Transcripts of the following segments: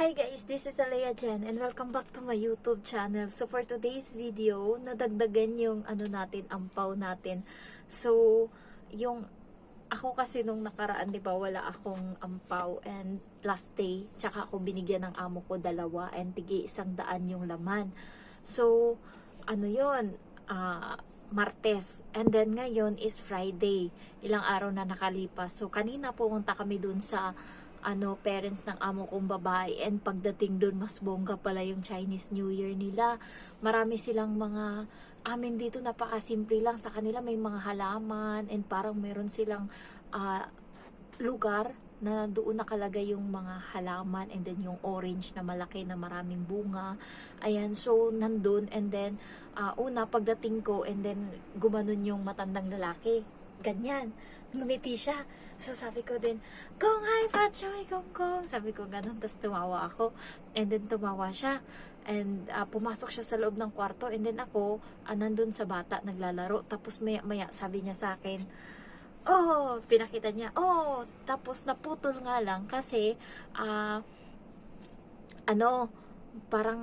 Hi guys, this is Alea Jen and welcome back to my YouTube channel. So for today's video, nadagdagan yung natin, ampaw natin. So, yung ako kasi nung nakaraan, 'di ba, wala akong ampaw and last day, tsaka ako binigyan ng amo ko 2 and tigi 100 yung laman. So, yun, Martes. And then ngayon is Friday. Ilang araw na nakalipas. So kanina pumunta kami dun sa parents ng amo kong babae, and pagdating dun mas bongga pala yung Chinese New Year nila. Marami silang mga, amin dito napakasimple lang, sa kanila may mga halaman and parang meron silang lugar na doon nakalagay yung mga halaman, and then yung orange na malaki na maraming bunga. Ayan, so nandun, and then una pagdating ko, and then gumanon yung matandang lalaki. Ganyan, ngumiti siya. So sabi ko din, Kong, hi Pachoy, Kong. Sabi ko ganun, tapos tumawa ako. And then tumawa siya. And pumasok siya sa loob ng kwarto, and then ako, nandun sa bata, naglalaro. Tapos maya sabi niya sa akin, oh, pinakita niya, oh, tapos naputol nga lang kasi, parang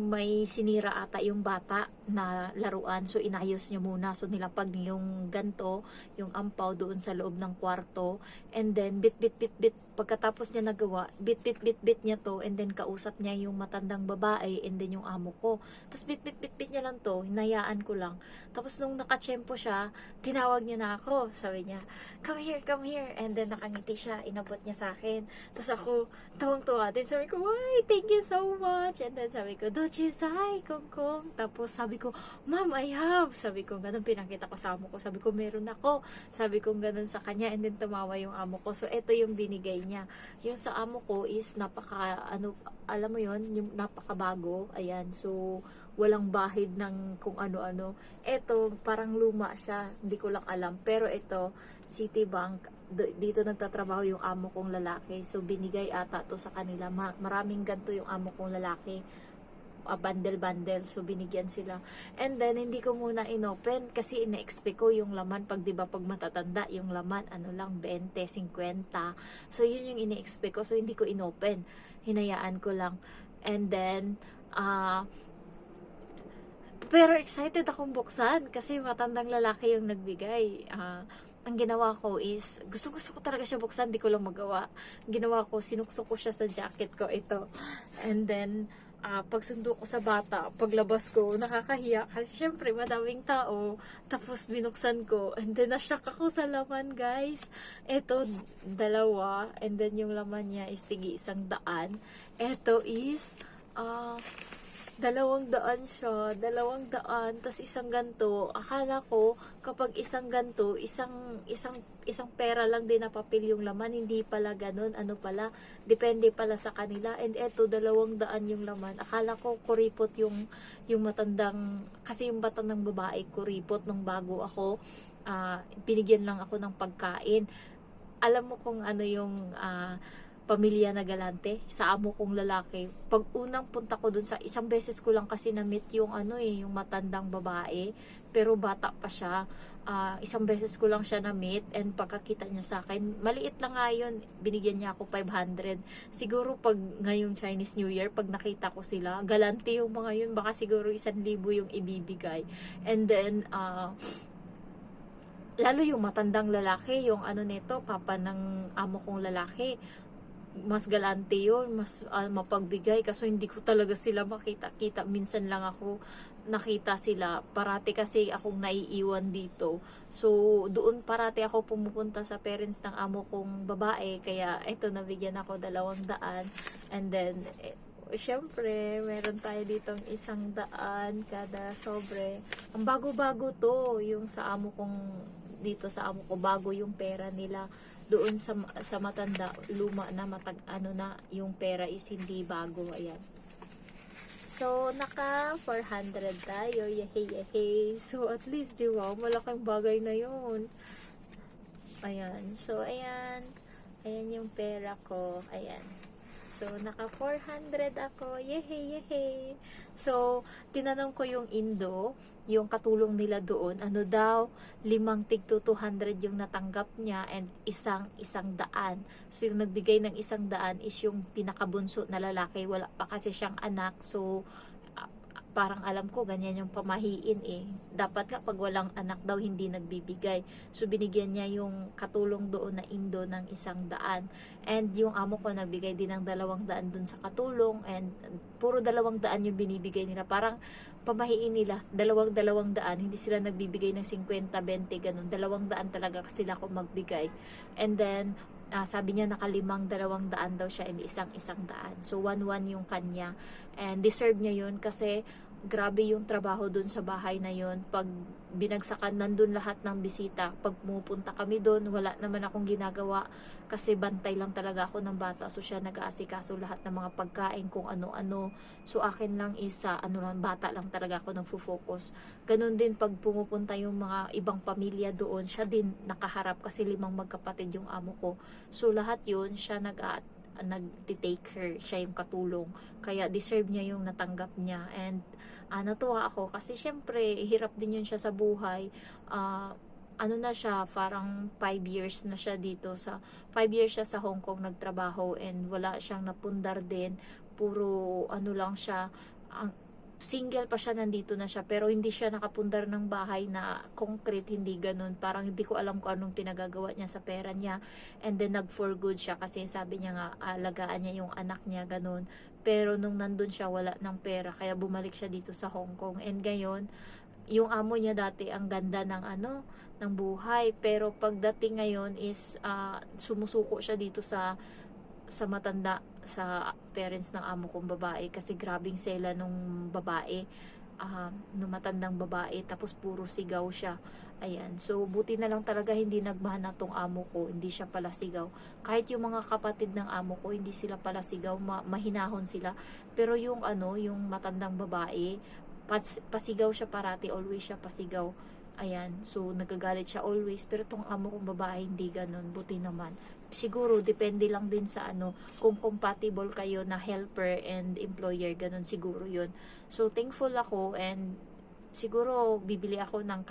may sinira ata yung bata na laruan, so inayos niya muna. So nilapag yung ganto, yung ampaw doon sa loob ng kwarto, and then bit pagkatapos niya nagawa, bit niya to, and then kausap niya yung matandang babae, and then yung amo ko. Tapos bit niya lang to, hinayaan ko lang. Tapos nung nakatsyempo siya, tinawag niya na ako. Sabi niya, come here, and then nakangiti siya, inabot niya sa akin. Tapos ako tuwang-tuwa din, sabi ko, why, thank you so much. And then sabi ko, Dochisai, Kong. Tapos sabi ko, ma'am, I have. Sabi ko, ganun, pinakita ko sa amo ko. Sabi ko, meron ako. Sabi ko, ganun sa kanya. And then tumawa yung amo ko. So, ito yung binigay niya. Yung sa amo ko is alam mo yun, yung napakabago. Ayan. So, walang bahid ng kung ano-ano. Ito, parang luma siya. Hindi ko lang alam. Pero ito, Citibank, dito nagtatrabaho yung amo kong lalaki. So, binigay ata to sa kanila. Maraming ganito yung amo kong lalaki. Bundle. So, binigyan sila. And then, hindi ko muna inopen kasi ina-expect ko yung laman. Pag, diba, pag matatanda, yung laman, lang, 20, 50. So, yun yung ina-expect ko. So, hindi ko inopen. Hinayaan ko lang. And then, pero excited akong buksan kasi matandang lalaki yung nagbigay. Ang ginawa ko is, gusto ko talaga siya buksan, di ko lang magawa. Ang ginawa ko, sinuksok ko siya sa jacket ko, ito. And then, pagsundo ko sa bata, paglabas ko, nakakahiya. Kasi syempre, madaming tao. Tapos, binuksan ko. And then, nashock ako sa laman, guys. Ito, 2. And then, yung laman niya is tigi 100. Ito is, 200 siya, 200, tas isang ganto. Akala ko kapag isang ganto, isang pera lang din na papel yung laman, hindi pala ganun. Ano pala, depende pala sa kanila. And eto, 200 yung laman. Akala ko kuripot yung matandang, kasi yung matandang babae kuripot nung bago ako, binigyan lang ako ng pagkain. Alam mo kung ano yung pamilya na galante sa amo kong lalaki. Pag unang punta ko dun, sa isang beses ko lang kasi na-meet yung yung matandang babae, pero bata pa siya. Isang beses ko lang siya na-meet, and pagkakita niya sa akin, maliit lang nga yun, binigyan niya ako 500. Siguro pag ngayong Chinese New Year, pag nakita ko sila, galante yung mga yun, baka siguro 1,000 yung ibibigay. And then, lalo yung matandang lalaki, yung nito, papa ng amo kong lalaki, mas galante yun, mas mapagbigay, kasi hindi ko talaga sila makita-kita. Minsan lang ako nakita sila, parati kasi akong naiiwan dito. So, doon parati ako pumupunta sa parents ng amo kong babae, kaya eto, nabigyan ako 200. And then, syempre, meron tayo ditong 100 kada sobre. Ang bago-bago to, yung sa amo kong, dito sa amo ko, bago yung pera nila. Doon sa matanda, luma na, na yung pera is hindi bago. Ayan. So, naka 400 tayo. Yehey. So, at least, di ba? Malaking bagay na yun. Ayan. So, ayan. Ayan yung pera ko. Ayan. So, So, naka 400 ako. Yehey, yehey. So, tinanong ko yung Indo, yung katulong nila doon, ano daw, 5 tig to 200 yung natanggap niya and isang daan. So, yung nagbigay ng 100 is yung pinakabunso na lalaki. Wala pa kasi siyang anak. So, parang alam ko ganyan yung pamahiin eh. Dapat nga pag walang anak daw hindi nagbibigay. So binigyan niya yung katulong doon na Indo ng 100. And yung amo ko nagbigay din ng 200 dun sa katulong and puro 200 yung binibigay nila. Parang pamahiin nila, 200, hindi sila nagbibigay ng 50, 20 ganun. 200 talaga sila kung magbigay. And then sabi niya naka 200 daw siya and isang daan. So 1-1 yung kanya and deserve niya yun kasi grabe yung trabaho dun sa bahay na yun. Pag binagsakan nandun lahat ng bisita, pag pumupunta kami dun, wala naman akong ginagawa kasi bantay lang talaga ako ng bata. So siya nag-aasikaso lahat ng mga pagkain kung ano-ano. So akin lang isa, bata lang talaga ako nagfo-focus. Ganun din pag pumupunta yung mga ibang pamilya doon, siya din nakaharap kasi 5 magkapatid yung amo ko. So lahat yun, siya nag-take her, siya yung katulong. Kaya deserve niya yung natanggap niya and natuwa ako kasi syempre hirap din yun siya sa buhay. Ano na siya, parang 5 years na siya dito 5 years siya sa Hong Kong nagtrabaho and wala siyang napundar din. Puro lang siya, single pa siya, nandito na siya pero hindi siya nakapundar ng bahay na concrete, hindi ganun. Parang hindi ko alam kung anong tinagagawa niya sa pera niya and then nag for good siya kasi sabi niya nga alagaan niya yung anak niya ganun. Pero nung nandun siya wala ng pera kaya bumalik siya dito sa Hong Kong and ngayon yung amo niya dati ang ganda ng ng buhay pero pagdating ngayon is sumusuko siya dito sa matanda, sa parents ng amo kong babae kasi grabing sela nung babae, nung matandang babae tapos puro sigaw siya. Ayan, so buti na lang talaga hindi nagmana tong amo ko, hindi siya pala sigaw. Kahit yung mga kapatid ng amo ko hindi sila pala sigaw, mahinahon sila. Pero yung yung matandang babae, pasigaw siya parati, always siya pasigaw. Ayan, so nagagalit siya always. Pero tong amo kong babae hindi ganun, buti naman. Siguro depende lang din sa kung compatible kayo na helper and employer, ganun siguro yun. So thankful ako and siguro bibili ako ng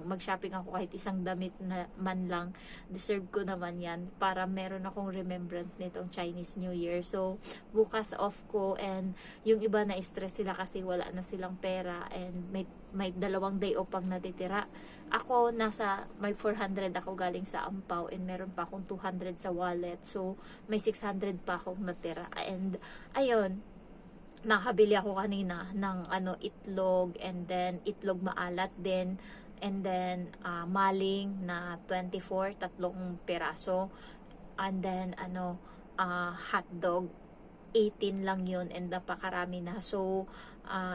mag-shopping ako kahit isang damit na man lang. Deserve ko naman yan para meron akong remembrance nitong Chinese New Year. So bukas off ko and yung iba na stress sila kasi wala na silang pera and may 2 day off pang natitira. Ako may 400 ako galing sa ampaw and meron pa akong 200 sa wallet. So may 600 pa akong natira and ayun, nakabili ako kanina ng itlog and then itlog maalat din and then maling na 24, 3 piraso and then hotdog 18 lang yun and napakarami na. So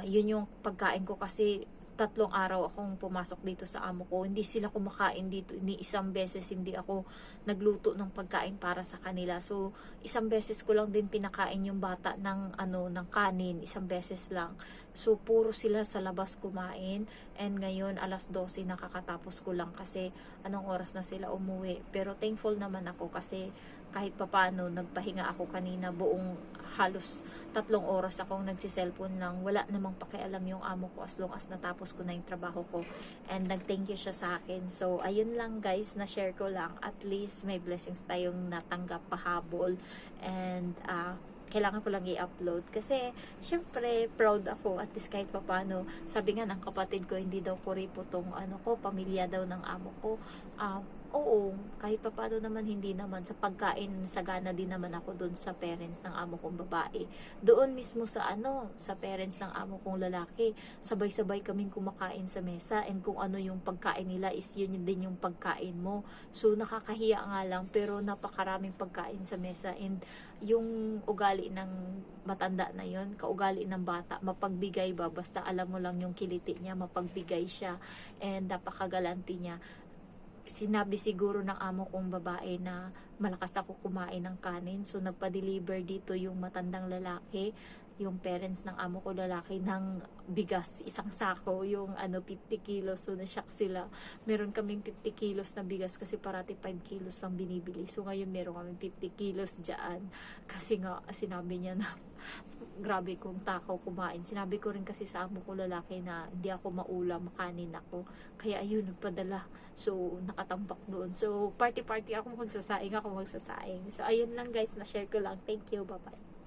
yun yung pagkain ko kasi 3 araw akong pumasok dito sa amo ko. Hindi sila kumakain dito. Ni isang beses hindi ako nagluto ng pagkain para sa kanila. So, isang beses ko lang din pinakain yung bata ng ng kanin. Isang beses lang. So, puro sila sa labas kumain. And ngayon, 12:00 nakakatapos ko lang kasi anong oras na sila umuwi. Pero thankful naman ako kasi kahit papano nagpahinga ako kanina, buong halos 3 oras akong nagsiselfon lang, wala namang pakialam yung amo ko as long as natapos ko na yung trabaho ko and nag-thank you siya sa akin. So ayun lang guys, na-share ko lang, at least may blessings tayong natanggap pahabol and kailangan ko lang i-upload kasi syempre proud ako at least kahit papano. Sabi nga ng kapatid ko hindi daw kuripo tong pamilya daw ng amo ko. Oo, kahit papano naman hindi naman sa pagkain, sagana din naman ako doon sa parents ng amo kong babae. Doon mismo sa sa parents ng amo kong lalaki, sabay-sabay kaming kumakain sa mesa and kung ano yung pagkain nila is yun din yung pagkain mo. So nakakahiya nga lang pero napakaraming pagkain sa mesa and yung ugali ng matanda na yun, kaugali ng bata, mapagbigay ba, basta alam mo lang yung kiliti niya, mapagbigay siya and napakagalanti niya. Sinabi siguro ng amo kong babae na malakas ako kumain ng kanin, so nagpa-deliver dito yung matandang lalaki yung parents ng amo ko lalaki ng bigas, isang sako, yung 50 kilos. So na-shock sila. Meron kaming 50 kilos na bigas kasi parati 5 kilos lang binibili. So ngayon meron kaming 50 kilos dyan. Kasi nga sinabi niya na grabe kong takaw kumain. Sinabi ko rin kasi sa amo ko lalaki na hindi ako maulam, makanin ako. Kaya ayun, nagpadala. So, nakatambak doon. So, party-party ako magsasaing. So, ayun lang guys, na-share ko lang. Thank you. Bye-bye.